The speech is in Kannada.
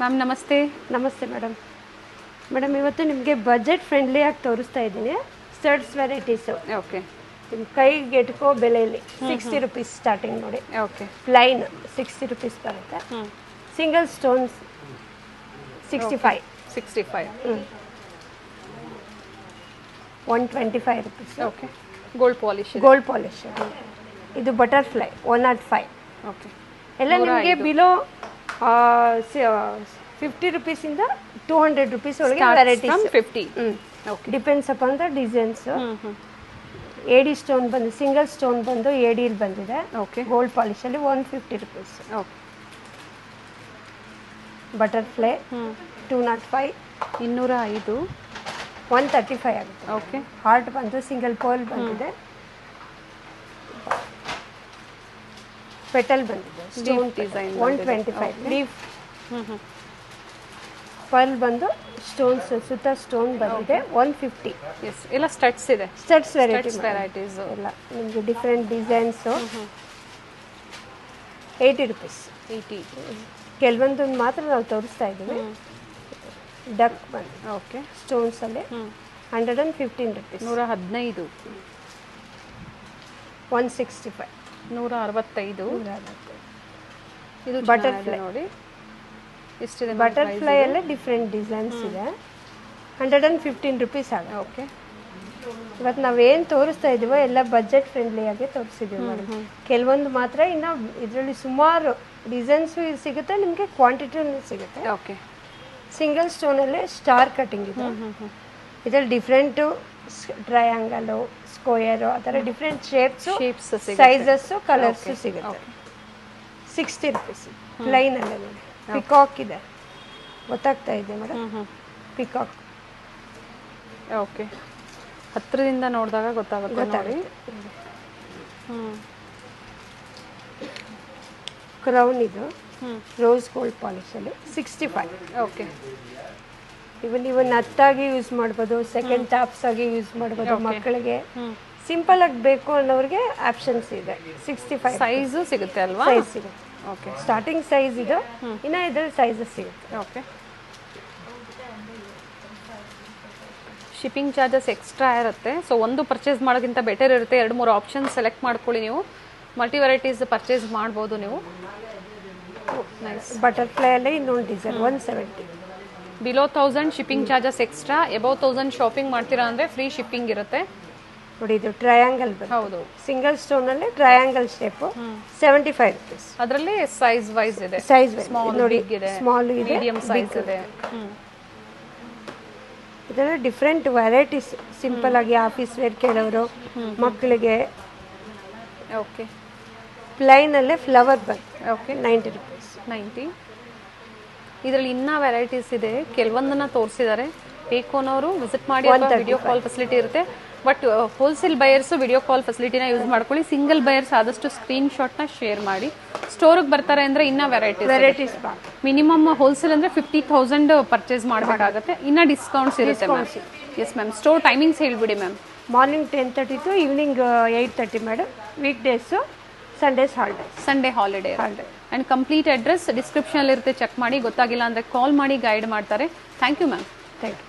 ಮ್ಯಾಮ್ ನಮಸ್ತೆ. ನಮಸ್ತೆ ಮೇಡಮ್. ಮೇಡಮ್ ಇವತ್ತು ನಿಮಗೆ ಬಜೆಟ್ ಫ್ರೆಂಡ್ಲಿ ಆಗಿ ತೋರಿಸ್ತಾ ಇದ್ದೀನಿ ಸ್ಟಡ್ಸ್ ವೆರೈಟೀಸು. ಓಕೆ. ನಿಮ್ಮ ಕೈಗೆ ಎಟ್ಕೋ ಬೆಲೆಯಲ್ಲಿ 60 ರುಪೀಸ್ ಸ್ಟಾರ್ಟಿಂಗ್ ನೋಡಿ. ಓಕೆ. ಪ್ಲೈನ್ 60 ರುಪೀಸ್ ಬರುತ್ತೆ. Single stones 65. 125 rupees. Okay. Gold polish. Gold polish. ಇದು ಬಟರ್ಫ್ಲೈ 105. ಓಕೆ. ಎಲ್ಲ ನಿಮಗೆ ಬಿಲೋ 50 ರುಪೀಸಿಂದ 200 ರುಪೀಸ್ ಒಳಗೆ varieties. 50. Okay. Depends upon the designs. AD stone ಬಂದು ಸಿಂಗಲ್ ಸ್ಟೋನ್ ಬಂದು ಏಡಿಯಲ್ಲಿ ಬಂದಿದೆ. ಓಕೆ. ಗೋಲ್ಡ್ ಪಾಲಿಶಲ್ಲಿ 150 ರುಪೀಸ್. ಓಕೆ. ಬಟರ್ಫ್ಲೈ 205. 205. 135 ಆಗುತ್ತೆ. ಓಕೆ. ಹಾರ್ಟ್ ಬಂದು ಸಿಂಗಲ್ ಪರ್ಲ್ ಬಂದಿದೆ. ಪೆಟಲ್ ಬಂದಿದೆ. Stone design 125. ಲೀಫ್ ಪರ್ಲ್ ಬಂದು ಸ್ಟೋನ್ಸ್ ಸುತ್ತ ಸ್ಟೋನ್ ಬಂದಿದೆ 150. ಎಸ್, ಎಲ್ಲ ಸ್ಟಡ್ಸ್ ಇದೆ. ಸ್ಟಡ್ಸ್ ವೆರೈಟೀಸ್ ಎಲ್ಲ ನಿಮಗೆ ಡಿಫ್ರೆಂಟ್ ಡಿಸೈನ್ಸು. 80 ರುಪೀಸ್. 80. ಕೆಲವೊಂದನ್ನು ಮಾತ್ರ ನಾವು ತೋರಿಸ್ತಾ ಇದ್ದೀವಿ. ಡಕ್ ಬಂದು ಓಕೆ. ಸ್ಟೋನ್ಸಲ್ಲಿ 115 ರುಪೀಸ್. 115. 165. 165. ಇದು ಬಟರ್ಫ್ಲೈ ನೋಡಿ ಎಷ್ಟಿದೆ. ಬಟರ್ಫ್ಲೈ ಅಲ್ಲೇ ಡಿಫ್ರೆಂಟ್ ಡಿಸೈನ್ಸ್ ಇದೆ. 115 ರುಪೀಸ್ ಆಗುತ್ತೆ. ಓಕೆ. ಇವತ್ತು ನಾವೇನು ತೋರಿಸ್ತಾ ಇದ್ದೀವೋ ಎಲ್ಲ ಬಜೆಟ್ ಫ್ರೆಂಡ್ಲಿಯಾಗಿ ತೋರಿಸಿದ್ದೀವಿ ಮೇಡಮ್. ಕೆಲವೊಂದು ಮಾತ್ರ ಇನ್ನು ಇದರಲ್ಲಿ ಸುಮಾರು ಡಿಸೈನ್ಸು ಸಿಗುತ್ತೆ, ನಿಮಗೆ ಕ್ವಾಂಟಿಟಿನೂ ಸಿಗುತ್ತೆ. ಓಕೆ. ಸಿಂಗಲ್ ಸ್ಟೋನಲ್ಲೇ ಸ್ಟಾರ್ ಕಟಿಂಗ್ ಇದೆ. ಇದರಲ್ಲಿ ಡಿಫ್ರೆಂಟು ಟ್ರಯಾಂಗಲು ಸ್ಕ್ವೇರು ಆ ಥರ ಡಿಫ್ರೆಂಟ್ ಶೇಪ್ಸು ಸೈಜಸ್ಸು ಕಲರ್ಸು ಸಿಗುತ್ತೆ. 60 ರುಪೀಸ್. ಪ್ಲೈನಲ್ಲೇ ನೋಡಿ. ಪಿಕಾಕ್ ಇದೆ, ಗೊತ್ತಾಗ್ತಾ ಇದೆ ಮೇಡಮ್. ಪಿಕಾಕ್. ಓಕೆ. ಹತ್ತಿರದಿಂದ ನೋಡಿದಾಗ ಗೊತ್ತಾಗುತ್ತೆ ನೋಡಿ. ಕ್ರೌನ್ ಇದು ರೋಸ್ ಗೋಲ್ಡ್ ಪಾಲಿಶಲ್ಲಿ 65. ಓಕೆ. ಇವನ್ ಹತ್ತಾಗಿ ಯೂಸ್ ಮಾಡ್ಬೋದು, ಸೆಕೆಂಡ್ ಟಾಪ್ಸ್ ಆಗಿ ಯೂಸ್ ಮಾಡ್ಬೋದು. ಮಕ್ಕಳಿಗೆ ಸಿಂಪಲ್ ಆಗಿ ಬೇಕು ಅನ್ನೋರಿಗೆ ಆಪ್ಷನ್ಸ್ ಇದೆ. 65 ಸೈಜು ಸಿಗುತ್ತೆ ಅಲ್ವಾ? ಸೈಜ್ ಸಿಗುತ್ತೆ. ಓಕೆ. ಸ್ಟಾರ್ಟಿಂಗ್ ಸೈಜ್ ಇದು. ಇನ್ನು ಇದ್ರಲ್ಲಿ ಸೈಜಸ್ ಸಿಗುತ್ತೆ. ಓಕೆ. ಶಿಪ್ಪಿಂಗ್ ಚಾರ್ಜಸ್ ಎಕ್ಸ್ಟ್ರಾ ಇರುತ್ತೆ. ಸೊ ಒಂದು ಪರ್ಚೇಸ್ ಮಾಡೋಕ್ಕಿಂತ ಬೆಟರ್ ಇರುತ್ತೆ. 2-3 ಆಪ್ಷನ್ ಸೆಲೆಕ್ಟ್ ಮಾಡ್ಕೊಳ್ಳಿ. ನೀವು ಮಲ್ಟಿ ವೆರೈಟೀಸ್ ಪರ್ಚೇಸ್ ಮಾಡ್ಬೋದು ನೀವು. ನೈಸ್. ಬಟರ್ಫ್ಲೈ ಅಲ್ಲೇ ಇನ್ನೊಂದು design 170. Below 1000 shipping charges extra. Above 1000 shopping ಮಾಡ್ತೀರಾ ಅಂದರೆ ಫ್ರೀ ಶಿಪ್ಪಿಂಗ್ ಇರುತ್ತೆ. ನೋಡಿ ಇದು ಟ್ರಯಾಂಗಲ್ ಬರುತ್ತೆ. ಹೌದು. ಸಿಂಗಲ್ ಸ್ಟೋನಲ್ಲಿ ಟ್ರಯಾಂಗಲ್ ಶೇಪು 75 ರುಪೀಸ್. ಅದರಲ್ಲಿ ಸೈಜ್ ವೈಸ್ ಇದೆ. ಸೈಜ್ ಸ್ಮಾಲ್ ನೋಡಿ, ಇದೆ, ಸ್ಮಾಲ್ ಇದೆ, ಮೀಡಿಯಂ ಸೈಜ್ ಇದೆ. ಇದರಲ್ಲಿ ಡಿಫ್ರೆಂಟ್ ವೆರೈಟೀಸ್. ಸಿಂಪಲ್ ಆಗಿ ಆಫೀಸ್ ವೇರ್ ಕೇಳೋರು, ಮಕ್ಕಳಿಗೆ. ಓಕೆ. ಪ್ಲೈನಲ್ಲೇ ಫ್ಲವರ್ ಬರುತ್ತೆ. ಓಕೆ. 90 ರುಪೀಸ್. 90. ಇದರಲ್ಲಿ ಇನ್ನೂ ವೆರೈಟೀಸ್ ಇದೆ. ಕೆಲವೊಂದನ್ನು ತೋರಿಸಿದ್ದಾರೆ. ಬೇಕು ಅನ್ನೋರು ವಿಸಿಟ್ ಮಾಡಿ. ವಿಡಿಯೋ ಕಾಲ್ ಫೆಸಿಲಿಟಿ ಇರುತ್ತೆ. But wholesale buyers video call ಫೆಸಿಲಿಟಿನ ಯೂಸ್ ಮಾಡ್ಕೊಳ್ಳಿ. ಸಿಂಗಲ್ ಬಯರ್ಸ್ ಆದಷ್ಟು ಸ್ಕ್ರೀನ್ ಶಾಟ್ನ ಶೇರ್ ಮಾಡಿ. ಸ್ಟೋರಿಗೆ ಬರ್ತಾರೆ ಅಂದರೆ ಇನ್ನೂ ವೆರೈಟೀಸ್ ಮಿನಿಮಮ್ ಹೋಲ್ಸೇಲ್ ಅಂದರೆ 50,000 ಪರ್ಚೇಸ್ ಮಾಡಬೇಕಾಗುತ್ತೆ. ಇನ್ನೂ ಡಿಸ್ಕೌಂಟ್ಸ್ ಇರುತ್ತೆ ma'am. Yes ma'am. Store timings ಹೇಳ್ಬಿಡಿ ma'am. Morning 10:30 to evening 8:30 madam. Week days, Sundays holiday. Sunday holiday. And complete address ಡಿಸ್ಕ್ರಿಪ್ಷನಲ್ಲಿ ಇರುತ್ತೆ. ಚೆಕ್ ಮಾಡಿ. ಗೊತ್ತಾಗಿಲ್ಲ ಅಂದರೆ ಕಾಲ್ ಮಾಡಿ ಗೈಡ್ ಮಾಡ್ತಾರೆ. Thank you ma'am. Thank you.